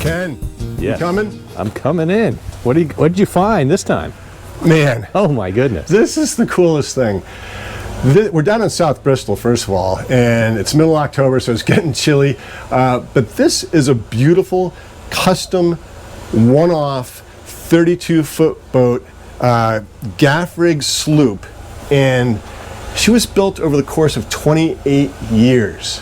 Ken, Yeah. you coming? I'm coming in. What did you find this time? Man, Oh my goodness. this is the coolest thing. We're down in South Bristol, first of all, and it's middle October, so it's getting chilly. But this is a beautiful, custom, one-off, 32-foot boat, gaff-rigged sloop, and she was built over the course of 28 years.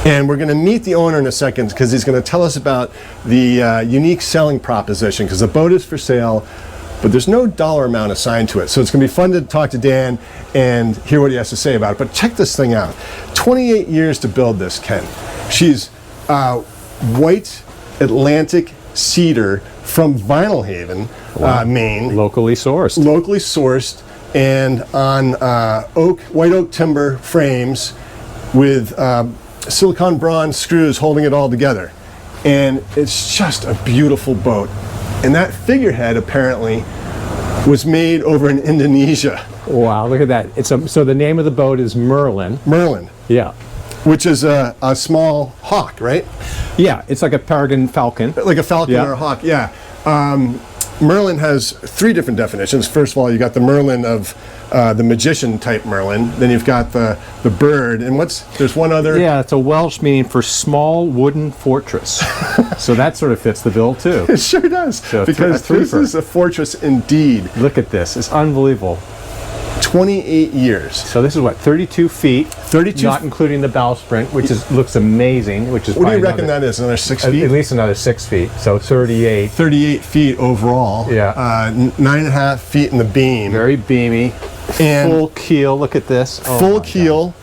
And we're going to meet the owner in a second because he's going to tell us about the unique selling proposition, because the boat is for sale, but there's no dollar amount assigned to it. So it's going to be fun to talk to Dan and hear what he has to say about it. But check this thing out. 28 years to build this, Ken. She's white Atlantic cedar from Vinalhaven, Maine. Locally sourced. Locally sourced, and on white oak timber frames with silicone bronze screws holding it all together. And it's just a beautiful boat. And that figurehead apparently was made over in Indonesia. Wow, look at that. So the name of the boat is Merlin. Merlin. Yeah. Which is a small hawk, right? Yeah, it's like a peregrine falcon. Like a falcon Yeah. or a hawk, yeah. Merlin has three different definitions. First of all, you got the Merlin of the magician type Merlin. Then you've got the bird, and there's one other. Yeah, it's a Welsh meaning for small wooden fortress. So that sort of fits the bill too. It sure does, So because this is a fortress indeed. Look at this. It's unbelievable. 28 years. So this is what, 32 feet? 32. Not including the bowsprit, which looks amazing. Which is What do you probably reckon that is? Another 6 At feet? least another 6 feet. So 38. 38 feet overall. Yeah. 9.5 feet in the beam. Very beamy. And full keel. Look at this. Oh full my keel.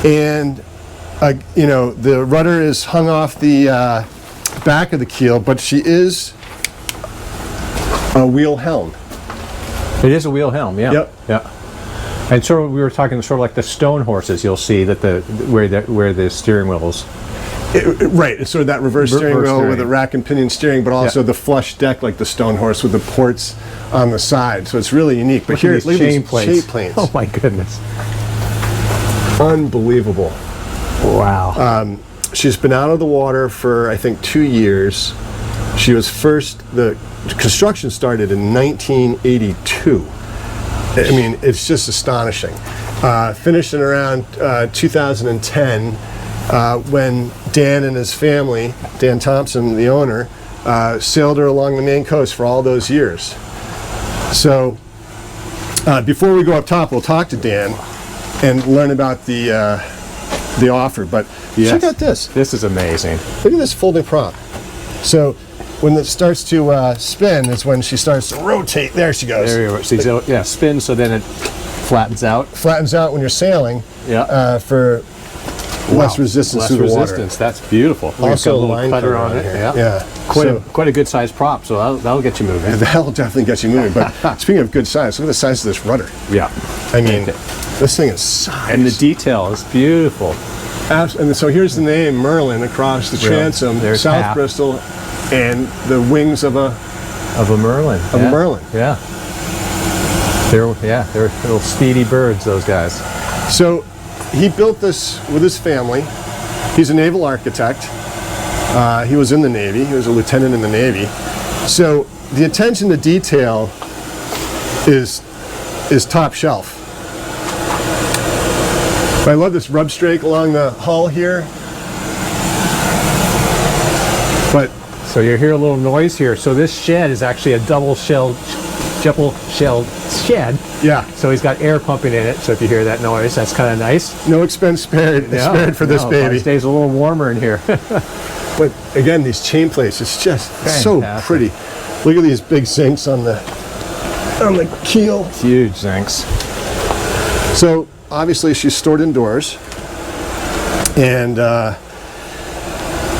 And the rudder is hung off the back of the keel, but she is a wheel helm. God. It is a wheel helm. Yeah. Yep. Yeah. And sort of, we were talking sort of like the stone horses. You'll see that where the steering wheels. Right, it's sort of that reverse steering wheel steering. with a rack and pinion steering, but also the flush deck like the stone horse with the ports on the side. So it's really unique. But here, Look look at at these these plates. shape planes. Oh my goodness. Unbelievable. Wow. She's been out of the water for, I think, 2 years. She was the construction started in 1982. I mean, it's just astonishing. Finished in around 2010 when Dan and his family, Dan Thompson, the owner, sailed her along the Maine coast for all those years. So before we go up top, we'll talk to Dan and learn about the offer. But check out this. This is amazing. Look at this folding prop. So when it starts to spin is when she starts to rotate. There she goes. There you go. Yeah, spin so then it flattens out. Flattens out when you're sailing. Yeah. For less resistance Less through the resistance. water. That's beautiful. We've got Also a a little line cutter cutter on on it. here. Yeah. Yeah. Quite a good sized prop. So that'll get you moving. That'll definitely get you moving. But speaking of good size, look at the size of this rudder. Yeah. I mean, this thing is size. And the detail is beautiful. And so here's the name Merlin across the transom, There's South half. Bristol, and the wings of a Merlin. a Merlin. Yeah. They're little speedy birds, those guys. So he built this with his family. He's a naval architect. He was in the Navy. He was a lieutenant in the Navy. So the attention to detail is top shelf. I love this rub strake along the hull here. But So you hear a little noise here. So this shed is actually a double-shelled shed. yeah, So he's got air pumping in it. So if you hear that noise, that's kind of nice. no expense spared for this No, baby. It stays a little warmer in here. But again, these chain plates, it's just so Fantastic. pretty. Look at these big zincs on the keel. Huge, thanks. So obviously she's stored indoors, and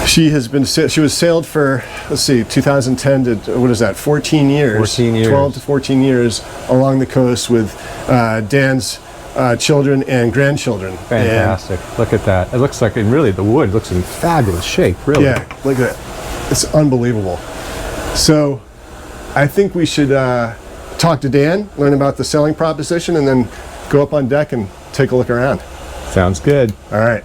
she was sailed for, let's see, 2010 to, what is that, 14 years? 14 years. 12 to 14 years along the coast with Dan's children and grandchildren. Fantastic. Look at that. It looks like, and really the wood looks in fabulous shape, really. Yeah, look at that. It's unbelievable. So I think we should talk to Dan, learn about the selling proposition, and then go up on deck and take a look around. Sounds good. All right.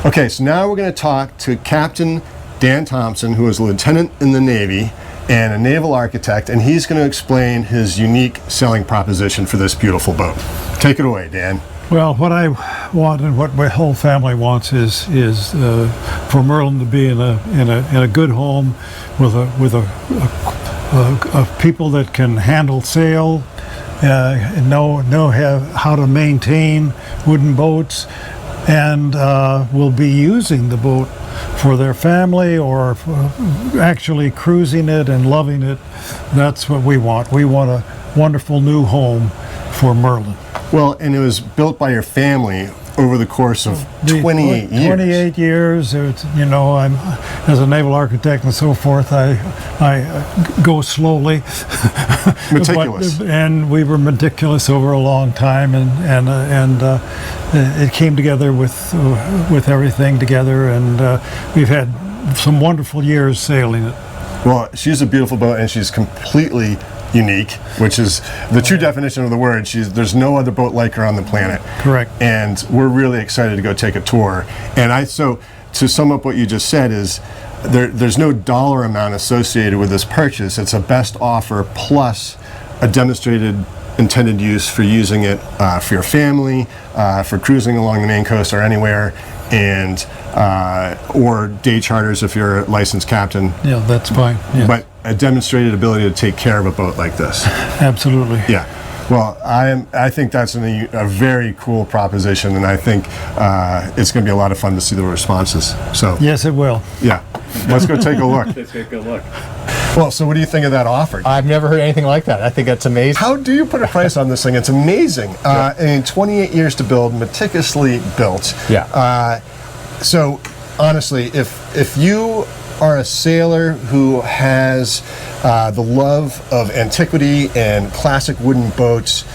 Okay, so now we're going to talk to Captain Dan Thompson, who is a lieutenant in the Navy and a naval architect, and he's going to explain his unique selling proposition for this beautiful boat. Take it away, Dan. Well, what I want and what my whole family wants is for Merlin to be in a good home with a people that can handle sail, and know how to maintain wooden boats, and will be using the boat for their family or actually cruising it and loving it. That's what we want. We want a wonderful new home for Merlin. Well, and it was built by your family over the course of 28 years. 28 years. It's, I'm as a naval architect and so forth. I go slowly, Meticulous. and we were meticulous over a long time, and it came together with everything together, and we've had some wonderful years sailing it. Well, she's a beautiful boat, and she's completely unique, which is the true definition of the word. There's no other boat like her on the planet. Correct. And we're really excited to go take a tour. And so to sum up what you just said is there's no dollar amount associated with this purchase. It's a best offer plus a demonstrated intended use for using it for your family, for cruising along the Maine coast or anywhere, and or day charters if you're a licensed captain. Yeah, that's fine. Yeah. But a demonstrated ability to take care of a boat like this. Absolutely. Yeah. Well, I think that's a very cool proposition, and I think it's going to be a lot of fun to see the responses. So Yes, it will. yeah, let's go take a look. Let's take a look. Well, so what do you think of that offer? I've never heard anything like that. I think that's amazing. How do you put a price on this thing? It's amazing. And 28 years to build, meticulously built. Yeah. So honestly, if you are a sailor who has the love of antiquity and classic wooden boats,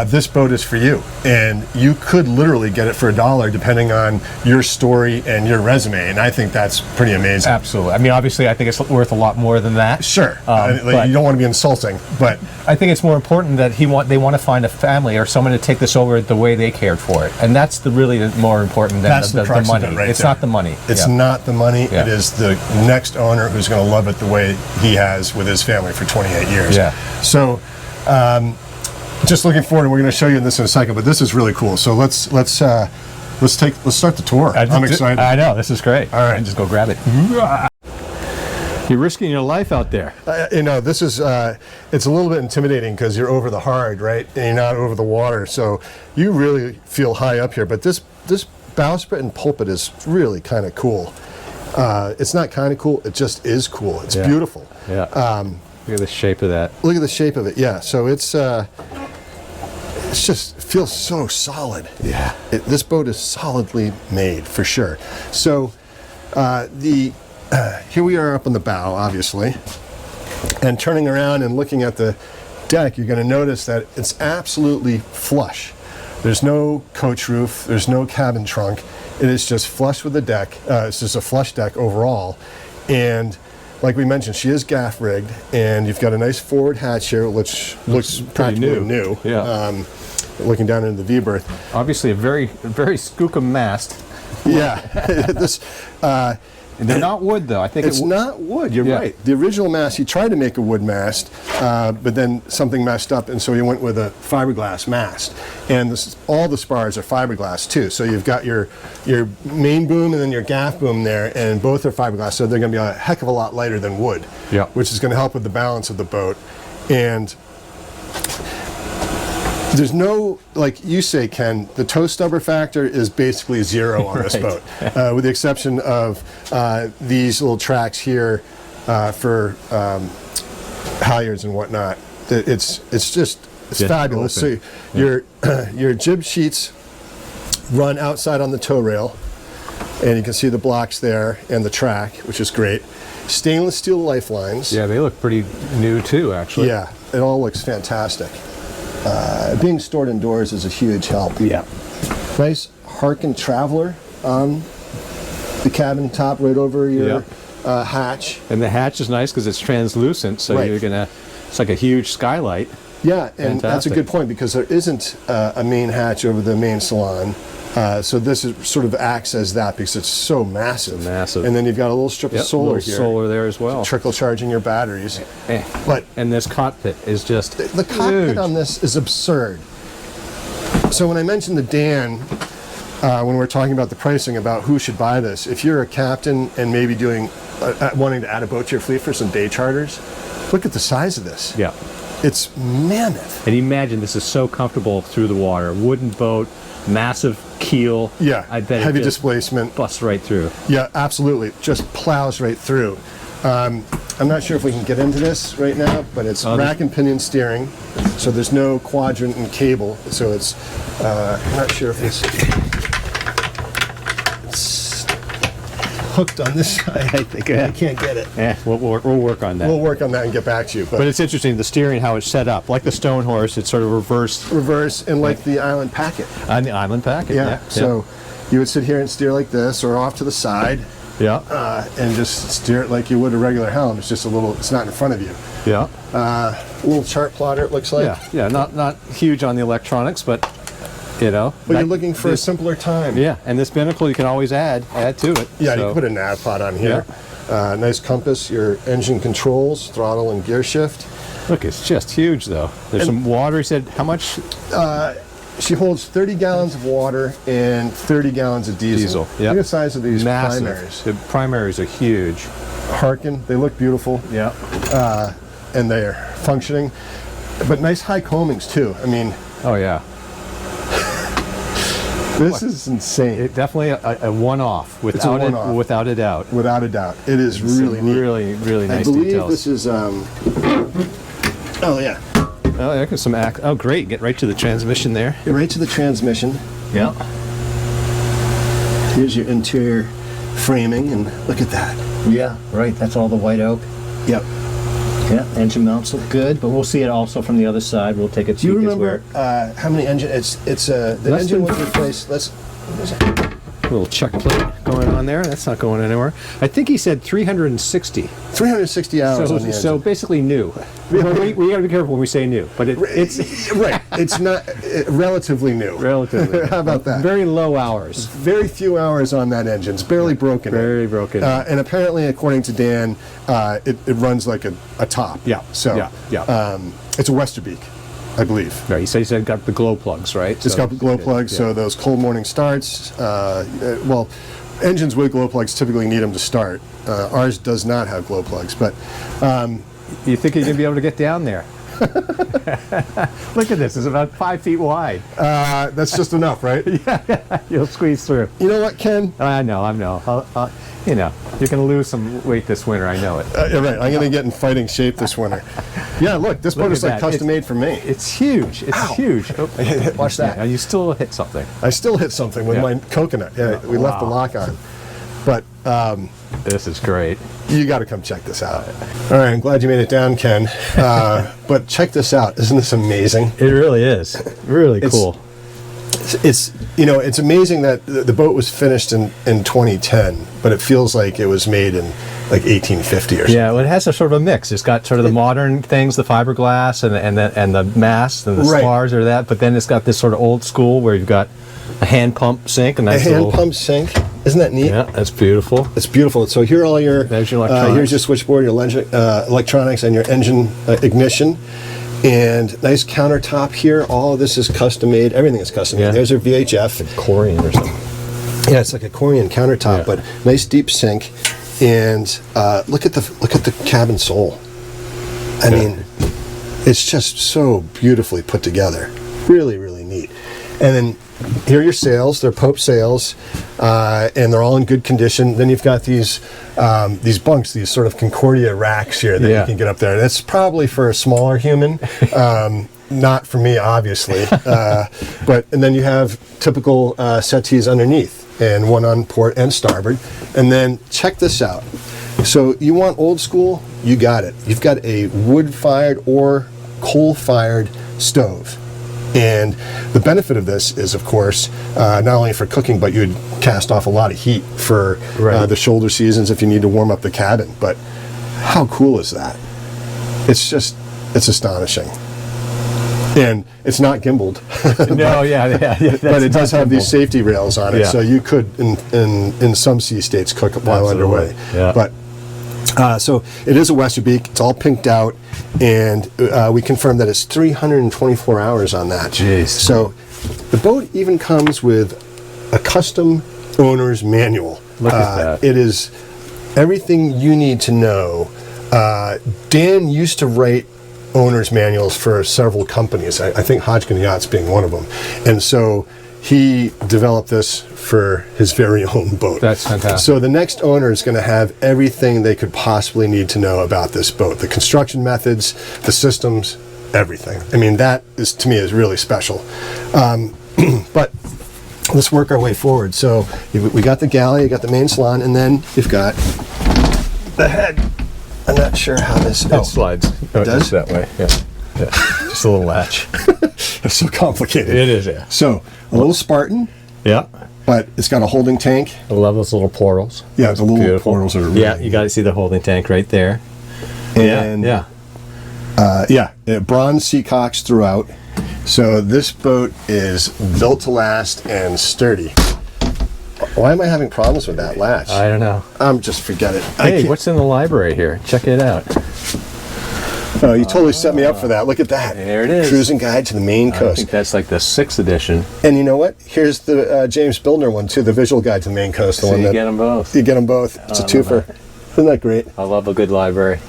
this boat is for you. And you could literally get it for $1 depending on your story and your resume. And I think that's pretty amazing. Absolutely. I mean, obviously, I think it's worth a lot more than that. Sure. But You don't want to be insulting, but I think it's more important that they want to find a family or someone to take this over the way they cared for it, and that's really more important than that's the crux money. of it right it's there. not the money. It's Yeah. not the money. Yeah. It is the next owner who's going to love it the way he has with his family for 28 years. Yeah. So, just looking forward, and we're going to show you this in a second. But this is really cool. So let's start the tour. I'm excited. I know, this is great. All right. Just go grab it. You're risking your life out there. This is it's a little bit intimidating because you're over the hard, right? And you're not over the water, so you really feel high up here. But this bowsprit and pulpit is really kind of cool. It's not kind of cool; it just is cool. It's beautiful. Yeah. Look at the shape of that. Look at the shape of it. Yeah. So it's just feels so solid. Yeah. This boat is solidly made for sure. So here we are up on the bow, obviously, and turning around and looking at the deck, you're going to notice that it's absolutely flush. There's no coach roof, there's no cabin trunk. It is just flush with the deck. It's just a flush deck overall. And like we mentioned, she is gaff-rigged, and you've got a nice forward hatch here, which looks practically new. Yeah. Looking down into the V-berth. Obviously, a very, very skookum mast. Yeah. And they're not wood, though. I think It's not wood, you're Yeah. right. The original mast, he tried to make a wood mast, but then something messed up, and so he went with a fiberglass mast. And all the spars are fiberglass, too. So you've got your main boom and then your gaff boom there, and both are fiberglass, so they're going to be a heck of a lot lighter than wood, Yeah. which is going to help with the balance of the boat. And there's no, like you say, Ken, the toe stubber factor is basically zero on this boat, with the exception of these little tracks here for halyards and whatnot. It's fabulous. Open. So your jib sheets run outside on the tow rail, and you can see the blocks there and the track, which is great. Stainless steel lifelines. Yeah, they look pretty new, too, actually. Yeah, it all looks fantastic. Being stored indoors is a huge help. Yeah. Nice Harkin Traveler on the cabin top right over your hatch. And the hatch is nice because it's translucent, so Right. it's like a huge skylight. Yeah, and that's a Fantastic. good point because there isn't a main hatch over the main salon. So this is sort of acts as that because it's so massive. Massive. And then you've got a little strip of solar little here. solar there as well. Trickle charging your batteries. But And this cockpit is just the cockpit huge. on this is absurd. So when I mentioned to Dan, when we were talking about the pricing, about who should buy this, if you're a captain and maybe wanting to add a boat to your fleet for some day charters, look at the size of this. Yeah. It's mammoth. And imagine this is so comfortable through the water. Wooden boat, massive keel. Yeah, I bet heavy it just displacement. busts right through. Yeah, absolutely. Just plows right through. I'm not sure if we can get into this right now, but it's rack and pinion steering, so there's no quadrant and cable. So it's, I'm not sure if it's hooked on this side. I think I can't get it. Yeah, we'll work on that. We'll work on that and get back to you. But it's interesting, the steering, how it's set up. Like the Stone Horse, it's sort of reverse and like the Island Packet. on the Island Packet. Yeah. So you would sit here and steer like this, or off to the side. Yeah. And just steer it like you would a regular helm. It's just it's not in front of you. Yeah. A little chart plotter, it looks like. Yeah. Not huge on the electronics, but But you're looking for a simpler time. Yeah, and this binnacle you can always add to it. Yeah, you can put a nav pod on here. Nice compass, your engine controls, throttle and gear shift. Look, it's just huge though. There's some water. He said, how much? She holds 30 gallons of water and 30 gallons of diesel. Yeah. Look at the size of these Massive. primaries. The primaries are huge. Harken, they look beautiful. Yeah. And they're functioning. But nice high combings too. I mean, Oh yeah. this is insane. It definitely a one-off It's a one-off. without a doubt. Without a doubt. It is Some really neat. really nice I believe details. this is, oh yeah. Oh, yeah, some oh, great. Get right to the transmission there. Get right to the transmission. Yeah. Here's your interior framing, and look at that. Yeah, right. That's all the white oak. Yep. Yeah, engine mounts look good, but we'll see it also from the other side. We'll take a Do you peek as remember where. how many engine? The Less engine than- was replaced. What is it? Little chuck plate going on there. That's not going anywhere. I think he said 360. 360 hours So, on the engine. so basically new. we got to be careful when we say new, but it's right. It's not relatively new. relatively. How about that? Very low hours. Very few hours on that engine. It's barely broken. Very broken. And apparently, according to Dan, it runs like a top. Yeah. So Yeah. it's a Westerbeek, I believe. Right. He said it's got the glow plugs, right? It's got glow plugs, so those cold morning starts. Well, engines with glow plugs typically need them to start. Ours does not have glow plugs, but You think you're gonna be able to get down there? Look at this. It's about 5 feet wide. that's just enough, right? You'll squeeze through. You know what, Ken? I know. You know, you're gonna lose some weight this winter. I know it. You're right. I'm going to get in fighting shape this winter. Yeah, look, this boat Look is at like that. custom made for me. It's huge. It's huge. Oh, Watch that. yeah, you still hit something. I still hit something with Yeah. my coconut. Yeah, we left the lock on. But This is great. you got to come check this out. All right, I'm glad you made it down, Ken. But check this out. Isn't this amazing? It really is. Really It's- cool. It's it's amazing that the boat was finished in 2010, but it feels like it was made in like 1850 or something. Yeah, well, it has a sort of a mix. It's got sort of the modern things, the fiberglass and the masts and the Right. spars or that, but then it's got this sort of old school where you've got a hand pump sink and A that's hand pump sink. Isn't that neat? Yeah, that's beautiful. It's beautiful. So here are all your, There's your electronics. here's your switchboard, your electronics, and your engine ignition. And nice countertop here. All of this is custom made. Everything is custom made. Yeah. There's your VHF. Corian or something. Yeah, it's like a Corian countertop, Yeah. but nice deep sink. And look at the cabin sole. I mean, it's just so beautifully put together. Really, really neat. And then here are your sails. They're Pope sails, and they're all in good condition. Then you've got these bunks, these sort of Concordia racks here that you can get up there. That's probably for a smaller human. Not for me, obviously. And then you have typical settees underneath, and one on port and starboard. And then check this out. So you want old school? You got it. You've got a wood-fired or coal-fired stove. And the benefit of this is, of course, not only for cooking, but you'd cast off a lot of heat for the shoulder seasons if you need to warm up the cabin. But how cool is that? It's astonishing. And it's not gimbaled. No, yeah. But it does have these safety rails on it, Yeah. so you could, in some sea states, cook while Absolutely. underway. Yeah. But so it is a Westerbeek. It's all pinked out, and we confirmed that it's 324 hours on that. Jeez. So the boat even comes with a custom owner's manual. Look at that. It is everything you need to know. Dan used to write owner's manuals for several companies. I think Hodgkin Yachts being one of them. And so he developed this for his very own boat. That's fantastic. So the next owner is going to have everything they could possibly need to know about this boat. The construction methods, the systems, everything. I mean, that is, to me, is really special. But let's work our way forward. So we got the galley, you got the main salon, and then you've got the head. I'm not sure how this... It slides. Oh, does? just that way, yeah. Just a little latch. It's so complicated. It is, yeah. So, a little Spartan, Yeah. but it's got a holding tank. I love those little portals. Yeah, the little Beautiful. portals are really... Yeah, you got to see the holding tank right there. And, yeah. bronze seacocks throughout. So this boat is built to last and sturdy. Why am I having problems with that latch? I don't know. Just forget it. Hey, what's in the library here? Check it out. Oh, you totally set me up for that. Look at that. There it is. Cruising Guide to the Maine I Coast. think that's like the 6th edition. And you know what? Here's the James Bildner one too, the Visual Guide to the Maine Coast. The So one you that get them both. you get them both. It's a I love twofer. that. Isn't that great? I love a good library.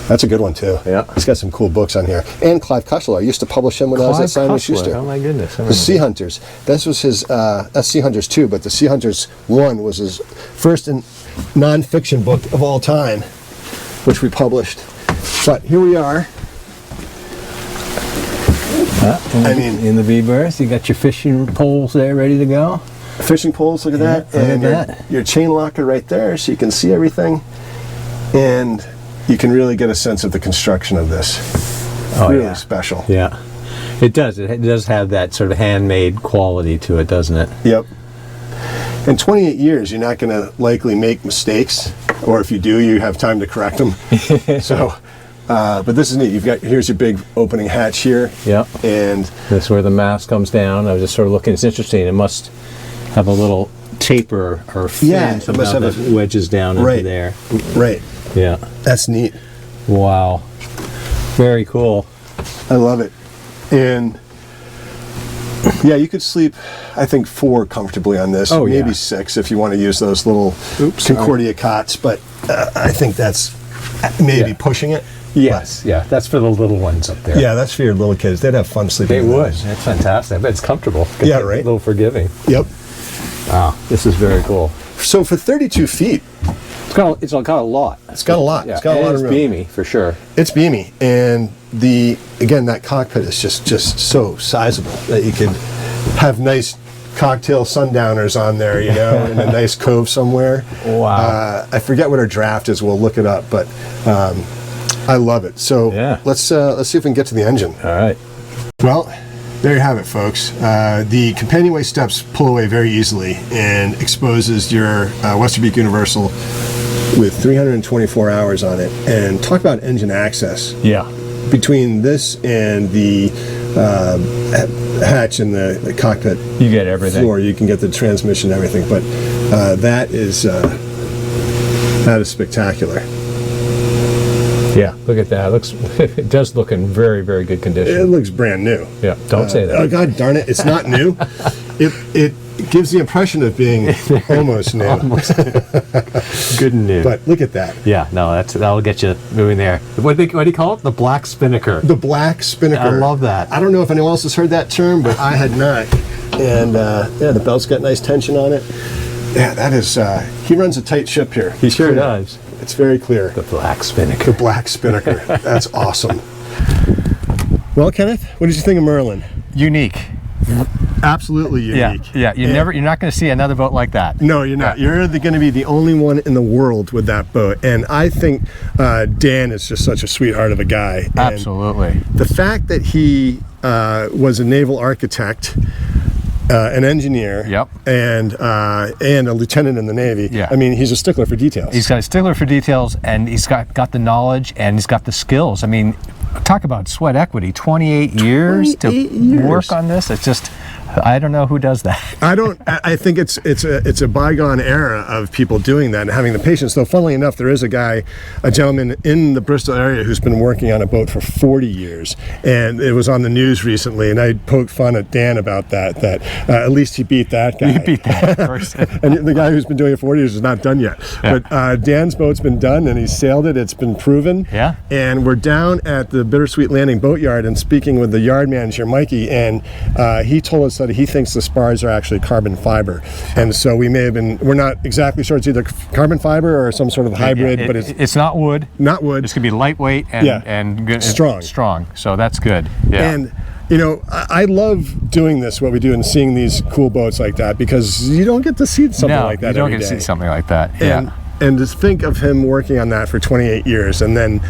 That's a good one too. Yeah. It's got some cool books on here. And Clive Cushler. I used to publish him when I was at Simon Cutler. Schuster. Oh my goodness. I The Sea Hunters. This was his, that's Sea Hunters 2, but the Sea Hunters 1 was his first non-fiction book of all time, which we published. But here we are. I mean, in the V-berth, you got your fishing poles there ready to go. fishing poles, look at that. look at And that. your chain locker right there, so you can see everything. And you can really get a sense of the construction of this. Oh, really yeah. special. Yeah. It does. It does have that sort of handmade quality to it, doesn't it? Yep. In 28 years, you're not going to likely make mistakes, or if you do, you have time to correct them. So, but this is neat. Here's your big opening hatch here. Yep. And This is where the mast comes down. I was just sort of looking. It's interesting. It must have a little taper or fin Yeah, it must somehow have that wedges down Right. into there. right, Yeah. that's neat. Wow. Very cool. I love it. And yeah, you could sleep, I think, 4 comfortably on this. Oh, maybe yeah. 6 if you want to use those little Oops, Concordia cots. But I think that's maybe Yeah. pushing it. Yes. Yeah. That's for the little ones up there. Yeah, that's for your little kids. They'd have fun sleeping. They in would. those. It's fantastic. I bet it's comfortable. Yeah, right. A little forgiving. Yep. Wow. This is very cool. So for 32 feet, It's got a lot. it's got a lot. Yeah. It's got a and lot it's of room. beamy for sure. It's beamy, and again that cockpit is just so sizable that you could have nice cocktail sundowners on there, you know, in a nice cove somewhere. Wow. I forget what our draft is. We'll look it up, but I love it. So Yeah. let's see if we can get to the engine. All right. Well, there you have it, folks. The companionway steps pull away very easily and exposes your Westerbeek Universal with 324 hours on it. And talk about engine access. Yeah. Between this and the hatch and the cockpit You get everything. floor, you can get the transmission and everything. But that is spectacular. Yeah. Look at that. It does look in very, very good It condition. looks brand new. Yeah. Don't say that. Oh God darn it! It's not new. It gives the impression of being almost new. Good news. But look at that. Yeah. No, that'll get you moving there. What do you call it? The black spinnaker. The black spinnaker. I love that. I don't know if anyone else has heard that term, but I had not. And yeah, the belt's got nice tension on it. Yeah, that is. He runs a tight ship here. He sure does. It's very clear. The black spinnaker. The black spinnaker. That's awesome. Well, Kenneth, what did you think of Merlin? Unique. Absolutely unique. Yeah. You're not going to see another boat like that. No, you're not. You're going to be the only one in the world with that boat. And I think Dan is just such a sweetheart of a guy. And Absolutely. the fact that he was a naval architect, an engineer, Yep. and a lieutenant in the Navy. Yeah. I mean, he's a stickler for details. He's got a stickler for details, and he's got the knowledge, and he's got the skills. I mean, talk about sweat equity. 28 years 28 to years. work on this. It's just, I don't know who does that. I think it's a bygone era of people doing that and having the patience. Though, funnily enough, there is a gentleman in the Bristol area who's been working on a boat for 40 years, and it was on the news recently. And I poked fun at Dan about that. At least he beat that guy. He beat that person. And the guy who's been doing it for 40 years is not done yet. Yeah. But Dan's boat's been done, and he's sailed it. It's been proven. Yeah. And we're down at the Bittersweet Landing Boatyard and speaking with the yard manager, Mikey, and he told us that he thinks the spars are actually carbon fiber. And so we're not exactly sure it's either carbon fiber or some sort of hybrid, but it's not wood. Not wood. It's going to be lightweight and good, Strong. Strong. So that's good. Yeah. And I love doing this, what we do, and seeing these cool boats like that, because you don't get to see something like that you don't every get to day. see something like that. Yeah. And to think of him working on that for 28 years and then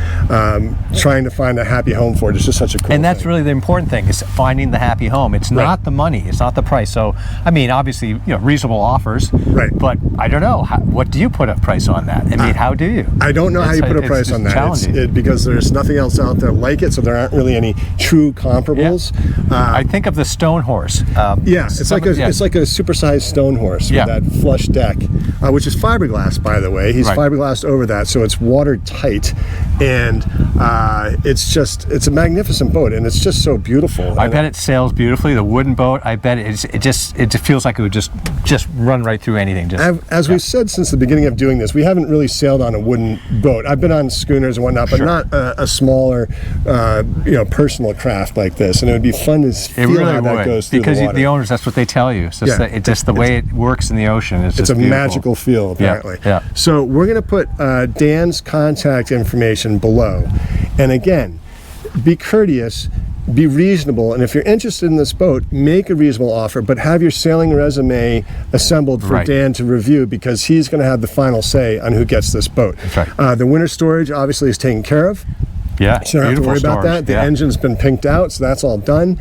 trying to find a happy home for it is just such a cool And that's thing. really the important thing, is finding the happy home. It's not the money, it's not the price. So, I mean, obviously, reasonable offers. Right. But I don't know, what do you put a price on that? I mean, how do you? I don't know how you put a It's price on that. challenging. Because there's nothing else out there like it, so there aren't really any true comparables. I think of the Stone Horse. Yeah, it's like a supersized stone horse with that flush deck, which is fiberglass, by the way. He's fiberglassed over that, so it's watertight, and it's a magnificent boat, and it's just so beautiful. I bet it sails beautifully. The wooden boat, I bet it just feels like it would just run right through anything. As we've said since the beginning of doing this, we haven't really sailed on a wooden boat. I've been on schooners and whatnot, but not a smaller, personal craft like this. And it would be fun to feel how that goes through because the water. the owners, that's what they tell you. It's just the way it works in the ocean. It's a beautiful. magical feel, apparently. Yeah. So we're going to put Dan's contact information below. And again, be courteous, be reasonable, and if you're interested in this boat, make a reasonable offer, but have your sailing resume assembled for Dan to review, because he's going to have the final say on who gets this boat. That's right. The winter storage obviously is taken care of. Yeah, so you don't have to worry about that. The engine's been pinked out, so that's all done.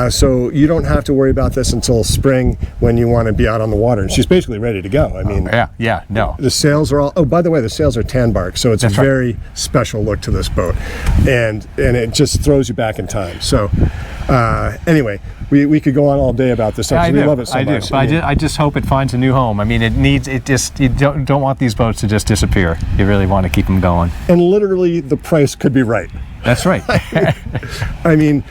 So you don't have to worry about this until spring when you want to be out on the water. And she's basically ready to go. I mean, the sails are all. Oh, by the way, the sails are tan bark, so it's a very special look to this boat, and it just throws you back in time. So anyway, we could go on all day about this stuff. We love it so much. But I just hope it finds a new home. I mean, you don't want these boats to just disappear. You really want to keep them going. And literally, the price could be right. That's right. I mean,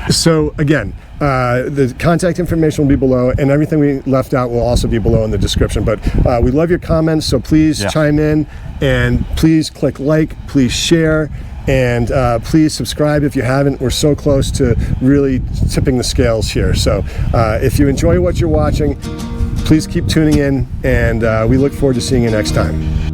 so again, the contact information will be below, and everything we left out will also be below in the description. But we love your comments, so please chime in, and please click like, please share, and please subscribe if you haven't. We're so close to really tipping the scales here. So if you enjoy what you're watching, please keep tuning in, and we look forward to seeing you next time.